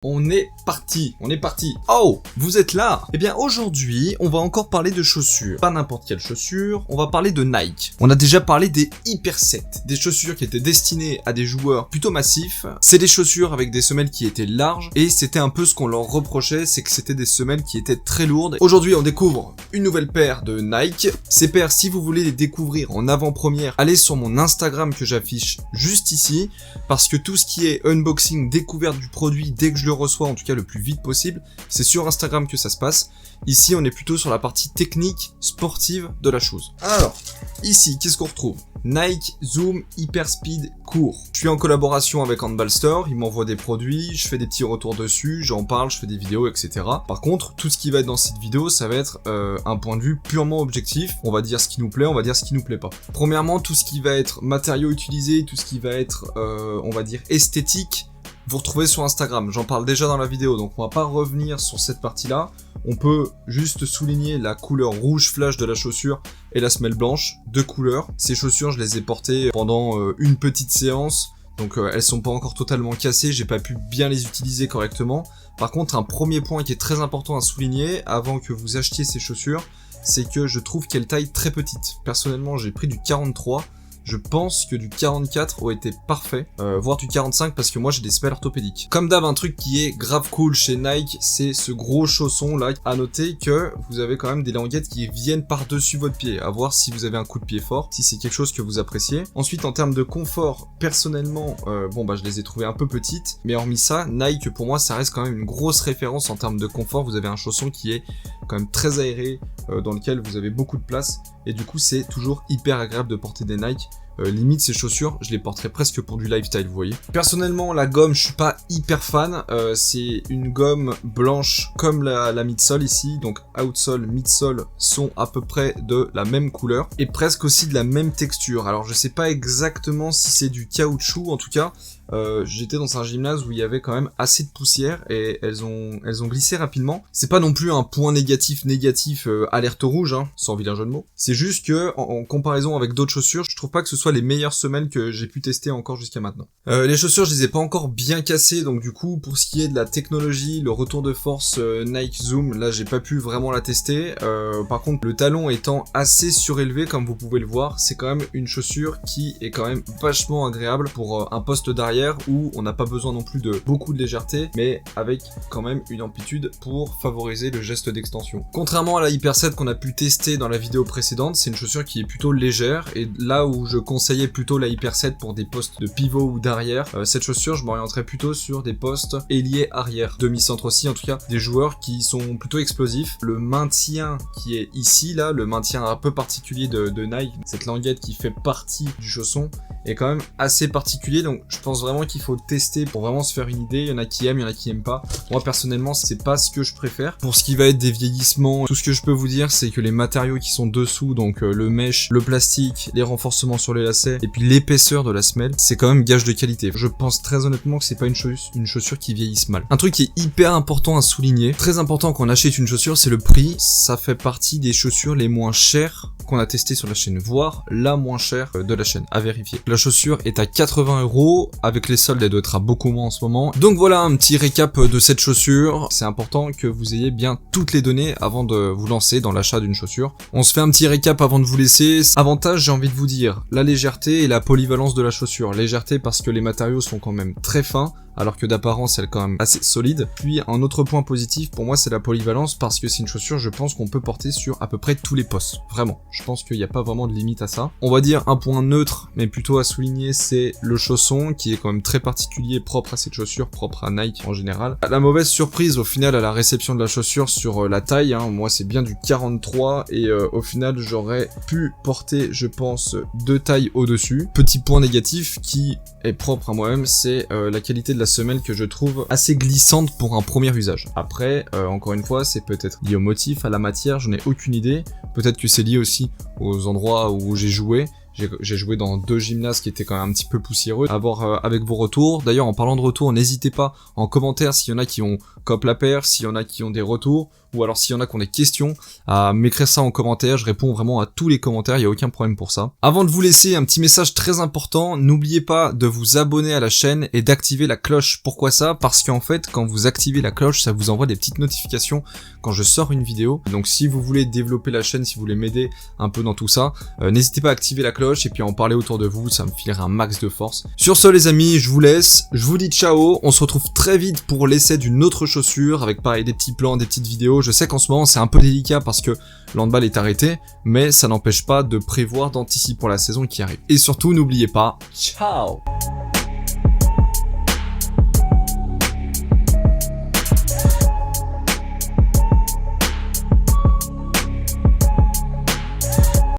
On est parti. Oh, vous êtes là? Eh bien aujourd'hui, on va encore parler de chaussures. Pas n'importe quelle chaussure, on va parler de Nike. On a déjà parlé des Hyper 7, des chaussures qui étaient destinées à des joueurs plutôt massifs. C'est des chaussures avec des semelles qui étaient larges et c'était un peu ce qu'on leur reprochait, c'est que c'était des semelles qui étaient très lourdes. Aujourd'hui, on découvre une nouvelle paire de Nike. Ces paires, si vous voulez les découvrir en avant-première, allez sur mon Instagram que j'affiche juste ici, parce que tout ce qui est unboxing, découverte du produit, dès que je le reçois, en tout cas le plus vite possible, c'est sur Instagram que ça se passe. Ici, on est plutôt sur la partie technique, sportive de la chose. Alors, ici, qu'est-ce qu'on retrouve? Nike Zoom Hyper Speed Court. Je suis en collaboration avec Handball Store, ils m'envoient des produits, je fais des petits retours dessus, j'en parle, je fais des vidéos, etc. Par contre, tout ce qui va être dans cette vidéo, ça va être un point de vue purement objectif. On va dire ce qui nous plaît, on va dire ce qui nous plaît pas. Premièrement, tout ce qui va être matériaux utilisés, tout ce qui va être, on va dire, esthétique, vous retrouvez sur Instagram, j'en parle déjà dans la vidéo, donc on va pas revenir sur cette partie-là. On peut juste souligner la couleur rouge flash de la chaussure et la semelle blanche, deux couleurs. Ces chaussures, je les ai portées pendant une petite séance, donc elles sont pas encore totalement cassées, j'ai pas pu bien les utiliser correctement. Par contre, un premier point qui est très important à souligner avant que vous achetiez ces chaussures, c'est que je trouve qu'elles taillent très petites. Personnellement, j'ai pris du 43. Je pense que du 44 aurait été parfait, voire du 45 parce que moi j'ai des semelles orthopédiques. Comme d'hab, un truc qui est grave cool chez Nike, c'est ce gros chausson là. À noter que vous avez quand même des languettes qui viennent par-dessus votre pied, à voir si vous avez un coup de pied fort, si c'est quelque chose que vous appréciez. Ensuite, en termes de confort, personnellement, je les ai trouvées un peu petites, mais hormis ça, Nike pour moi ça reste quand même une grosse référence en termes de confort. Vous avez un chausson qui est quand même très aéré, dans lequel vous avez beaucoup de place, et du coup c'est toujours hyper agréable de porter des Nike. Limite ces chaussures, je les porterais presque pour du lifestyle, vous voyez. Personnellement, la gomme, je suis pas hyper fan. C'est une gomme blanche comme la midsole ici. Donc outsole, midsole sont à peu près de la même couleur et presque aussi de la même texture. Alors je sais pas exactement si c'est du caoutchouc, en tout cas. J'étais dans un gymnase où il y avait quand même assez de poussière et elles ont glissé rapidement. C'est pas non plus un point négatif alerte rouge, hein, sans vilain jeu de mots. C'est juste que en comparaison avec d'autres chaussures, je trouve pas que ce soit les meilleures semelles que j'ai pu tester encore jusqu'à maintenant. Les chaussures, je les ai pas encore bien cassées, donc du coup pour ce qui est de la technologie, le retour de force Nike Zoom, là j'ai pas pu vraiment la tester. Par contre, le talon étant assez surélevé comme vous pouvez le voir, c'est quand même une chaussure qui est quand même vachement agréable pour un poste d'arrière où on n'a pas besoin non plus de beaucoup de légèreté, mais avec quand même une amplitude pour favoriser le geste d'extension. Contrairement à la Hyper 7 qu'on a pu tester dans la vidéo précédente, c'est une chaussure qui est plutôt légère, et là où je conseillais plutôt la Hyper 7 pour des postes de pivot ou d'arrière, cette chaussure je m'orienterais plutôt sur des postes ailier arrière, demi-centre aussi, en tout cas des joueurs qui sont plutôt explosifs. Le maintien qui est ici, là, le maintien un peu particulier de Nike, cette languette qui fait partie du chausson, est quand même assez particulier, donc je pense vraiment qu'il faut tester pour vraiment se faire une idée. Il y en a qui aiment, il y en a qui aiment pas. Moi personnellement, c'est pas ce que je préfère. Pour ce qui va être des vieillissements, tout ce que je peux vous dire, c'est que les matériaux qui sont dessous, donc le mesh, le plastique, les renforcements sur les lacets, et puis l'épaisseur de la semelle, c'est quand même gage de qualité. Je pense très honnêtement que c'est pas une chaussure qui vieillisse mal. Un truc qui est hyper important à souligner, très important quand on achète une chaussure, c'est le prix. Ça fait partie des chaussures les moins chères qu'on a testé sur la chaîne, voire la moins chère de la chaîne, à vérifier. La chaussure est à 80 €, avec les soldes elle doit être à beaucoup moins en ce moment. Donc voilà un petit récap de cette chaussure. C'est important que vous ayez bien toutes les données avant de vous lancer dans l'achat d'une chaussure. On se fait un petit récap avant de vous laisser. Avantage, j'ai envie de vous dire, la légèreté et la polyvalence de la chaussure. Légèreté parce que les matériaux sont quand même très fins, alors que d'apparence elle est quand même assez solide. Puis un autre point positif pour moi, c'est la polyvalence, parce que c'est une chaussure, je pense qu'on peut porter sur à peu près tous les postes. Vraiment, je pense qu'il n'y a pas vraiment de limite à ça. On va dire un point neutre, mais plutôt à souligner, c'est le chausson qui est quand même très particulier, propre à cette chaussure, propre à Nike en général. La mauvaise surprise au final à la réception de la chaussure sur la taille, hein, moi c'est bien du 43 et au final j'aurais pu porter, je pense, 2 tailles au-dessus. Petit point négatif qui est propre à moi-même, c'est la qualité de la semelle que je trouve assez glissante pour un premier usage. Après, encore une fois, c'est peut-être lié au motif, à la matière, je n'ai aucune idée. Peut-être que c'est lié aussi aux endroits où j'ai joué. J'ai joué dans 2 gymnases qui étaient quand même un petit peu poussiéreux. À voir avec vos retours. D'ailleurs, en parlant de retours, n'hésitez pas en commentaire s'il y en a qui ont cop la paire, s'il y en a qui ont des retours, ou alors s'il y en a qui ont des questions, à m'écrire ça en commentaire, je réponds vraiment à tous les commentaires, il n'y a aucun problème pour ça. Avant de vous laisser, un petit message très important, n'oubliez pas de vous abonner à la chaîne et d'activer la cloche. Pourquoi ça? Parce qu'en fait, quand vous activez la cloche, ça vous envoie des petites notifications quand je sors une vidéo. Donc si vous voulez développer la chaîne, si vous voulez m'aider un peu dans tout ça, n'hésitez pas à activer la cloche et puis à en parler autour de vous, ça me filera un max de force. Sur ce les amis, je vous laisse, je vous dis ciao, on se retrouve très vite pour l'essai d'une autre chaussure, avec pareil des petits plans, des petites vidéos. Je sais qu'en ce moment c'est un peu délicat parce que l'handball est arrêté, mais ça n'empêche pas de prévoir, d'anticiper pour la saison qui arrive. Et surtout n'oubliez pas, ciao.